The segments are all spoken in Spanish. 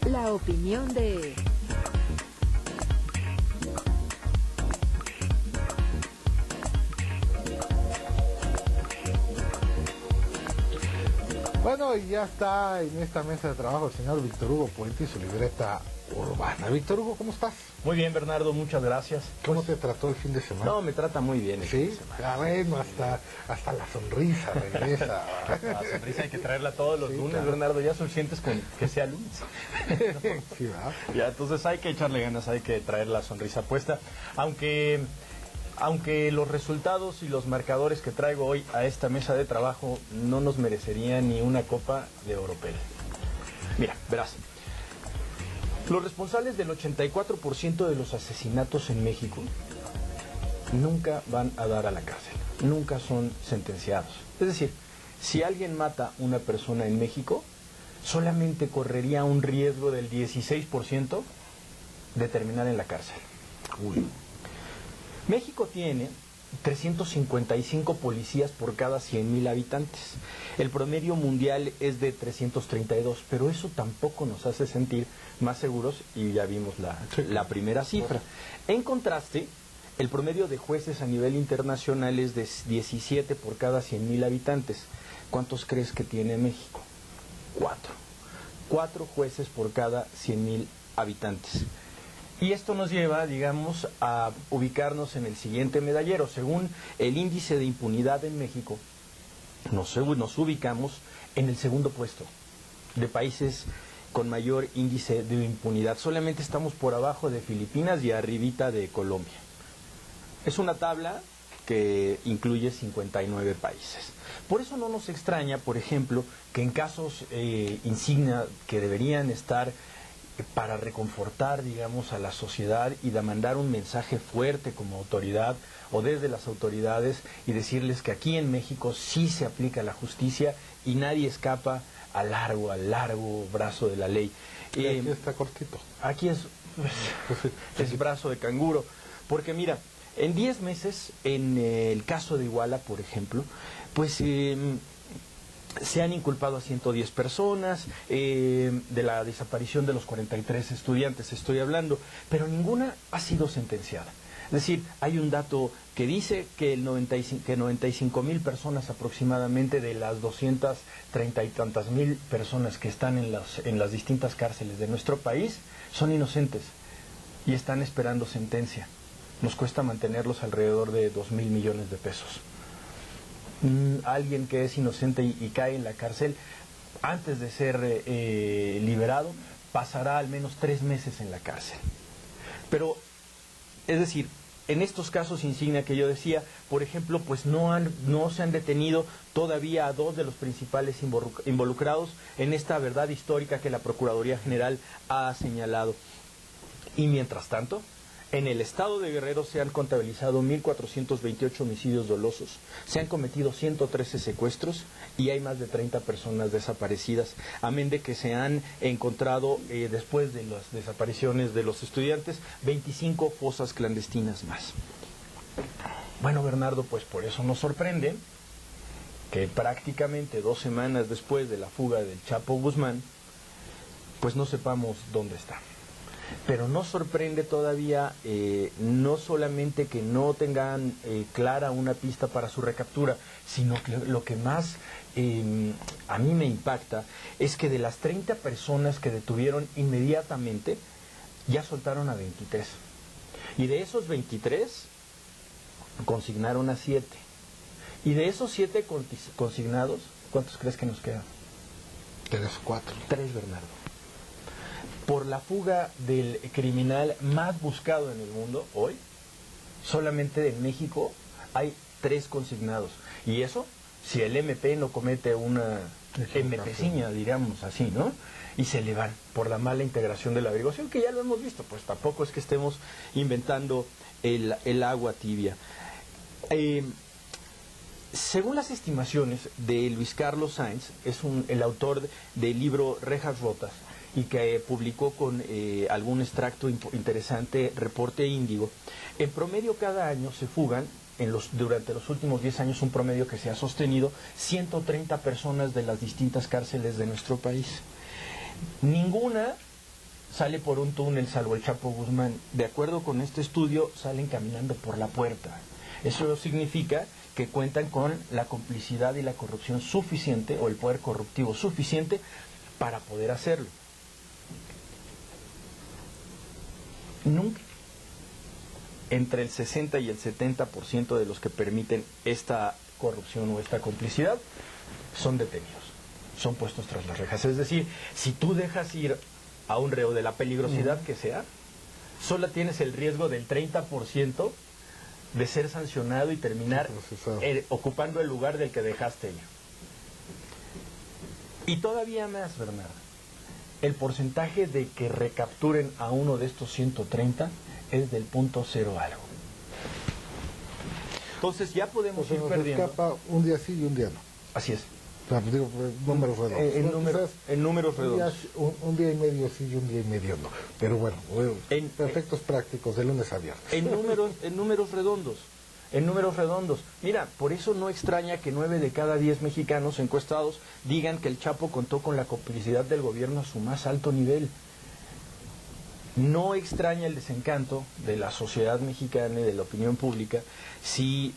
La opinión de... Bueno, y ya está en esta mesa de trabajo el señor Víctor Hugo Puente y su libreta urbana. Víctor Hugo, ¿cómo estás? Muy bien, Bernardo, muchas gracias. ¿Cómo te trató el fin de semana? No, me trata muy bien el fin ¿Sí? de semana. Ah, bueno, hasta la sonrisa regresa. La sonrisa hay que traerla todos los Sí, lunes, claro. Bernardo, ya suficientes con que sea lunes. Sí, ¿verdad? Ya, entonces hay que echarle ganas, hay que traer la sonrisa puesta. Aunque los resultados y los marcadores que traigo hoy a esta mesa de trabajo no nos merecerían ni una copa de Oropel. Mira, verás. Los responsables del 84% de los asesinatos en México nunca van a dar a la cárcel, nunca son sentenciados. Es decir, si alguien mata a una persona en México, solamente correría un riesgo del 16% de terminar en la cárcel. Uy. México tiene 355 policías por cada 100,000 habitantes. El promedio mundial es de 332, pero eso tampoco nos hace sentir más seguros y ya vimos la primera cifra. En contraste, el promedio de jueces a nivel internacional es de 17 por cada 100,000 habitantes. ¿Cuántos crees que tiene México? 4. 4 jueces por cada 100,000 habitantes. Y esto nos lleva, digamos, a ubicarnos en el siguiente medallero. Según el índice de impunidad en México, nos ubicamos en el segundo puesto de países con mayor índice de impunidad. Solamente estamos por abajo de Filipinas y arribita de Colombia. Es una tabla que incluye 59 países. Por eso no nos extraña, por ejemplo, que en casos insignia que deberían estar para reconfortar, digamos, a la sociedad y de mandar un mensaje fuerte como autoridad o desde las autoridades y decirles que aquí en México sí se aplica la justicia y nadie escapa al largo brazo de la ley. Y aquí está cortito. Aquí es brazo de canguro, porque mira, en 10 meses, en el caso de Iguala, por ejemplo, pues se han inculpado a 110 personas de la desaparición de los 43 estudiantes, estoy hablando, pero ninguna ha sido sentenciada. Es decir, hay un dato que dice que 95,000 personas aproximadamente de las 230 y tantas mil personas que están en las distintas cárceles de nuestro país son inocentes y están esperando sentencia. Nos cuesta mantenerlos alrededor de 2,000 millones de pesos. Alguien que es inocente y cae en la cárcel, antes de ser liberado, pasará al menos 3 meses en la cárcel. Pero, es decir, en estos casos insignia que yo decía, por ejemplo, pues no se han detenido todavía a 2 de los principales involucrados en esta verdad histórica que la Procuraduría General ha señalado. Y mientras tanto, en el estado de Guerrero se han contabilizado 1,428 homicidios dolosos, se han cometido 113 secuestros y hay más de 30 personas desaparecidas, amén de que se han encontrado, después de las desapariciones de los estudiantes, 25 fosas clandestinas más. Bueno, Bernardo, pues por eso nos sorprende que prácticamente 2 semanas después de la fuga del Chapo Guzmán, pues no sepamos dónde está. Pero nos sorprende todavía no solamente que no tengan clara una pista para su recaptura, sino que lo que más a mí me impacta es que de las 30 personas que detuvieron inmediatamente, ya soltaron a 23. Y de esos 23, consignaron a 7. Y de esos 7 consignados, ¿cuántos crees que nos quedan? 3 o 4. 3, Bernardo. Por la fuga del criminal más buscado en el mundo hoy, solamente en México hay 3 consignados. Y eso, si el MP no comete una MPciña, diríamos así, ¿no? Y se le van por la mala integración de la averiguación, que ya lo hemos visto, pues tampoco es que estemos inventando el agua tibia. Según las estimaciones de Luis Carlos Sainz, es el autor del libro Rejas Rotas, y que publicó con algún extracto interesante, Reporte Índigo, en promedio cada año se fugan durante los últimos 10 años un promedio que se ha sostenido, 130 personas de las distintas cárceles de nuestro país. Ninguna sale por un túnel, salvo el Chapo Guzmán. De acuerdo con este estudio, salen caminando por la puerta. Eso significa que cuentan con la complicidad y la corrupción suficiente, o el poder corruptivo suficiente, para poder hacerlo. Nunca entre el 60 y el 70% de los que permiten esta corrupción o esta complicidad son detenidos, son puestos tras las rejas. Es decir, si tú dejas ir a un reo de la peligrosidad que sea, solo tienes el riesgo del 30% de ser sancionado y terminar ocupando el lugar del que dejaste ir. Y todavía más, Bernardo, el porcentaje de que recapturen a uno de estos 130 es del 0.0 algo. Entonces ya podemos ir perdiendo. Escapa un día sí y un día no. Así es. O sea, digo, números redondos. En números redondos. Un día y medio sí y un día y medio no. Pero bueno, efectos prácticos de lunes a viernes. En números redondos. En números redondos. Mira, por eso no extraña que 9 de cada 10 mexicanos encuestados digan que el Chapo contó con la complicidad del gobierno a su más alto nivel. No extraña el desencanto de la sociedad mexicana y de la opinión pública si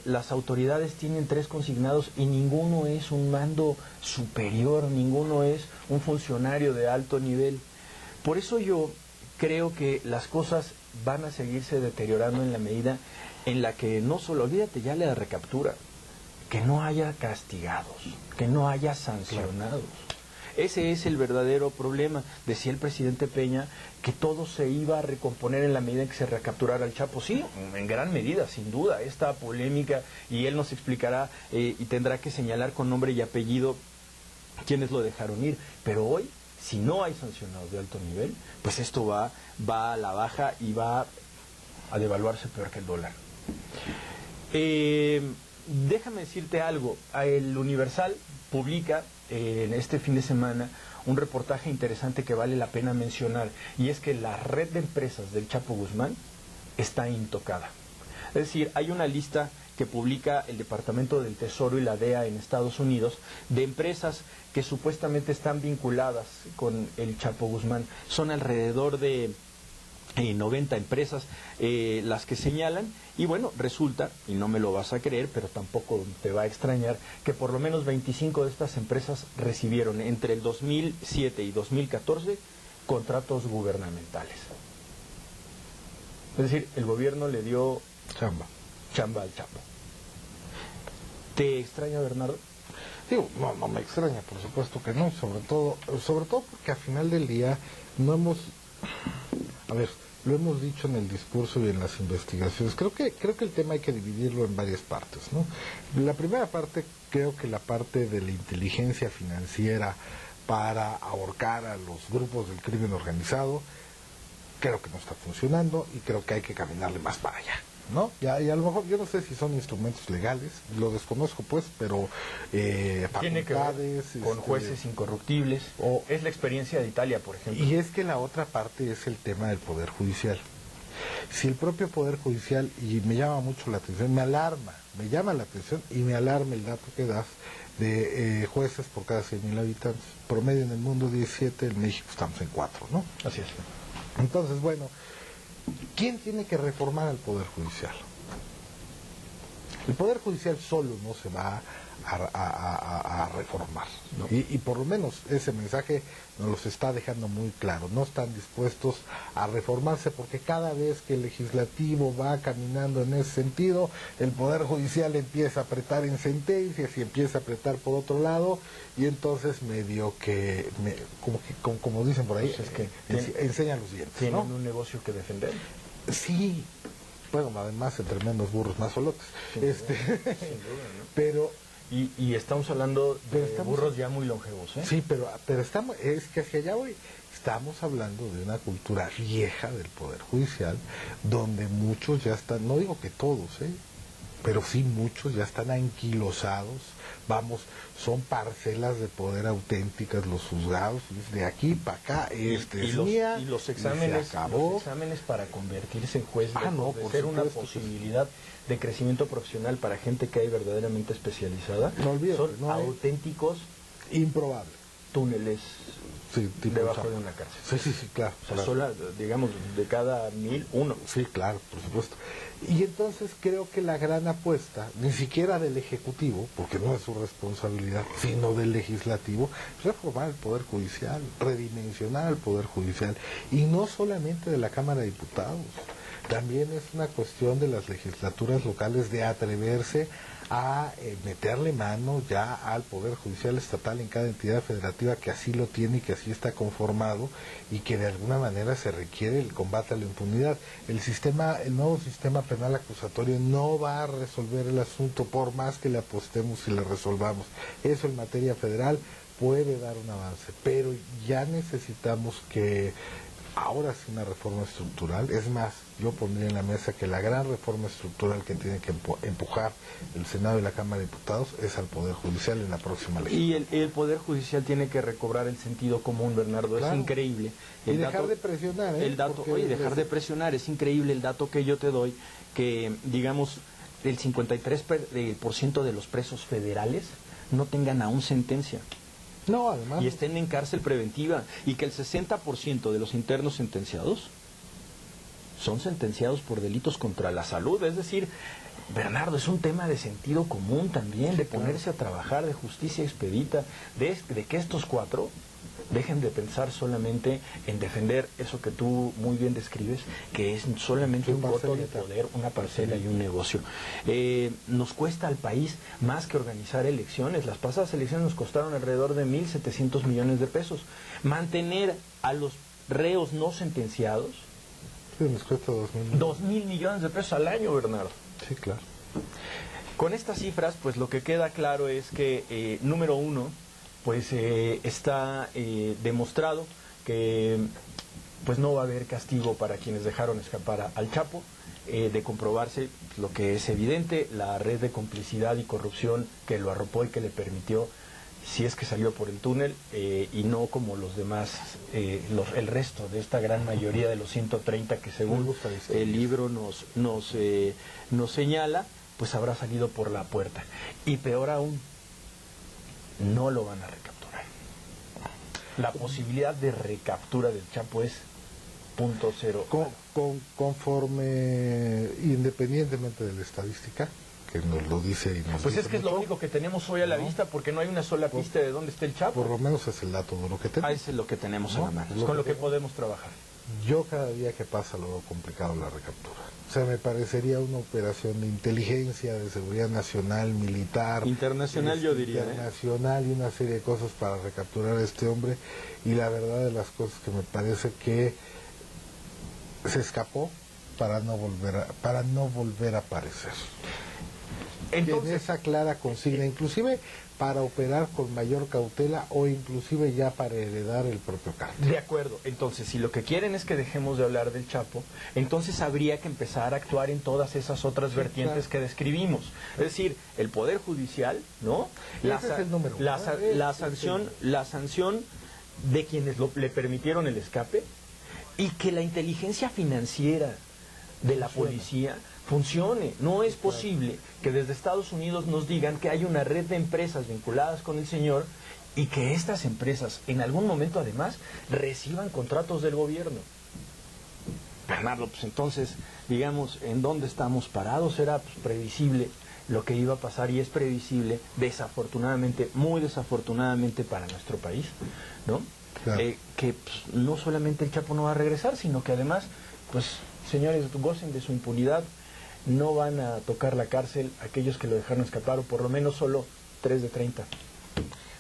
las autoridades tienen 3 consignados y ninguno es un mando superior, ninguno es un funcionario de alto nivel. Por eso yo creo que las cosas van a seguirse deteriorando en la medida en la que no solo, olvídate ya de la recaptura, que no haya castigados, que no haya sancionados. Ese es el verdadero problema. Decía el presidente Peña que todo se iba a recomponer en la medida en que se recapturara al Chapo. Sí, en gran medida, sin duda, esta polémica, y él nos explicará y tendrá que señalar con nombre y apellido quiénes lo dejaron ir. Pero hoy, si no hay sancionados de alto nivel, pues esto va a la baja y va a devaluarse peor que el dólar. Déjame decirte algo. El Universal publica en este fin de semana un reportaje interesante que vale la pena mencionar, y es que la red de empresas del Chapo Guzmán está intocada. Es decir, hay una lista que publica el Departamento del Tesoro y la DEA en Estados Unidos de empresas que supuestamente están vinculadas con el Chapo Guzmán. Son alrededor de 90 empresas las que señalan, y bueno, resulta, y no me lo vas a creer, pero tampoco te va a extrañar, que por lo menos 25 de estas empresas recibieron entre el 2007 y 2014 contratos gubernamentales. Es decir, el gobierno le dio chamba al Chapo. ¿Te extraña, Bernardo? Digo, no me extraña, por supuesto que no, sobre todo porque al final del día no hemos... A ver, lo hemos dicho en el discurso y en las investigaciones. Creo que el tema hay que dividirlo en varias partes, ¿no? La primera parte, creo que la parte de la inteligencia financiera para ahorcar a los grupos del crimen organizado, creo que no está funcionando y creo que hay que caminarle más para allá, ¿no? Y a lo mejor, yo no sé si son instrumentos legales, lo desconozco pues, pero tiene que ver con jueces incorruptibles, es la experiencia de Italia, por ejemplo. Y es que la otra parte es el tema del Poder Judicial. Si el propio Poder Judicial, y me llama mucho la atención, me llama la atención y me alarma el dato que das de jueces por cada 100,000 habitantes, promedio en el mundo 17, en México estamos en 4, ¿no? Así es. Entonces, bueno, ¿quién tiene que reformar al Poder Judicial? El Poder Judicial solo no se va a reformar, ¿no? Y por lo menos ese mensaje nos los está dejando muy claro. No están dispuestos a reformarse porque cada vez que el legislativo va caminando en ese sentido, el Poder Judicial empieza a apretar en sentencias y empieza a apretar por otro lado, y entonces medio que, como dicen por ahí, pues es que enseñan los dientes, tienen, ¿no? un negocio que defender. Sí, bueno, además entre menos burros más solotes. Sin duda, ¿no? Pero y estamos hablando de burros ya muy longevos, ¿eh? Sí, pero estamos, es que hacia allá voy. Estamos hablando de una cultura vieja del Poder Judicial, donde muchos ya están, no digo que todos, pero sí muchos ya están anquilosados, vamos, son parcelas de poder auténticas los juzgados, de aquí para acá, mía, y los se exámenes, acabó. los exámenes para convertirse en juez, No, de por ser una supuesto, posibilidad de crecimiento profesional para gente que hay verdaderamente especializada, No olvides, son no hay- auténticos improbable. túneles Sí, tipo debajo Chapo. de una cárcel. Sí, claro. O sea, claro. sola, digamos, de cada 1000, uno. Sí, claro, por supuesto. Y entonces creo que la gran apuesta, ni siquiera del Ejecutivo, porque no es su responsabilidad, sino del Legislativo, es reformar el Poder Judicial, redimensionar el Poder Judicial, y no solamente de la Cámara de Diputados, también es una cuestión de las legislaturas locales de atreverse a meterle mano ya al Poder Judicial Estatal en cada entidad federativa que así lo tiene y que así está conformado y que de alguna manera se requiere el combate a la impunidad. El nuevo sistema penal acusatorio no va a resolver el asunto por más que le apostemos y le resolvamos. Eso en materia federal puede dar un avance, pero ya necesitamos que ahora sí una reforma estructural. Es más, yo pondría en la mesa que la gran reforma estructural que tiene que empujar el Senado y la Cámara de Diputados es al Poder Judicial en la próxima legislatura. Y el Poder Judicial tiene que recobrar el sentido común, Bernardo. Claro. Es increíble. Y dejar de presionar, ¿eh? El dato, Porque oye, dejar de presionar. Es increíble el dato que yo te doy, que, digamos, el 53% de los presos federales no tengan aún sentencia. No, además... Y estén en cárcel preventiva, y que el 60% de los internos sentenciados son sentenciados por delitos contra la salud. Es decir, Bernardo, es un tema de sentido común también, de ponerse a trabajar, de justicia expedita, de que estos cuatro dejen de pensar solamente en defender eso que tú muy bien describes, que es solamente un voto de poder, una parcela y un negocio. Nos cuesta al país más que organizar elecciones. Las pasadas elecciones nos costaron alrededor de 1.700 millones de pesos. Mantener a los reos no sentenciados, Sí, nos cuesta 2.000. 2.000 millones de pesos al año, Bernardo. Sí, claro. Con estas cifras, pues lo que queda claro es que, número uno, pues está demostrado que pues no va a haber castigo para quienes dejaron escapar al Chapo. De comprobarse lo que es evidente, la red de complicidad y corrupción que lo arropó y que le permitió, si es que salió por el túnel, y no como los demás, el resto de esta gran mayoría de los 130 que según el libro nos señala, pues habrá salido por la puerta. Y peor aún, no lo van a recapturar. La posibilidad de recaptura del Chapo es .0. Conforme, independientemente de la estadística, que nos lo dice y nos Pues dice es que es lo mucho, único que tenemos hoy a la vista, porque no hay una sola pista de dónde está el Chapo. por lo menos es el dato de lo que tenemos. Ese es lo que tenemos ¿No? en la mano, Es es lo con que lo que tenemos. podemos trabajar. Yo cada día que pasa lo veo complicado la recaptura. O sea, me parecería una operación de inteligencia, de seguridad nacional, militar, Internacional, yo diría, internacional, y una serie de cosas para recapturar a este hombre. Y la verdad de las cosas que me parece que se escapó para no volver a aparecer. Entonces, En esa clara consigna, inclusive para operar con mayor cautela o inclusive ya para heredar el propio cártel. de acuerdo. Entonces, si lo que quieren es que dejemos de hablar del Chapo, entonces habría que empezar a actuar en todas esas otras vertientes que describimos. Es decir, el Poder Judicial, ¿no? Ese es el número uno. La sanción de quienes le permitieron el escape, y que la inteligencia financiera de la policía funcione. No es posible que desde Estados Unidos nos digan que hay una red de empresas vinculadas con el señor y que estas empresas en algún momento además reciban contratos del gobierno. Bernardo, pues entonces, digamos, ¿en dónde estamos parados? Era pues previsible lo que iba a pasar, y es previsible, desafortunadamente, muy desafortunadamente para nuestro país, ¿no? Claro. Que pues, no solamente el Chapo no va a regresar, sino que además, pues, señores, gocen de su impunidad, no van a tocar la cárcel aquellos que lo dejaron escapar, o por lo menos solo 3 de 30.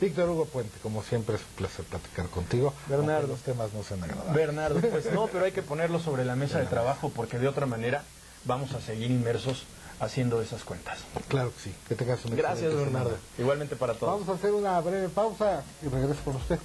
Víctor Hugo Puente, como siempre es un placer platicar contigo. Bernardo. Aunque los temas no sean agradables. Bernardo, pues no, pero hay que ponerlo sobre la mesa de trabajo, porque de otra manera vamos a seguir inmersos haciendo esas cuentas. Claro que sí. Que tengas una Gracias, excelente Bernardo. semana. Igualmente para todos. Vamos a hacer una breve pausa y regreso con usted.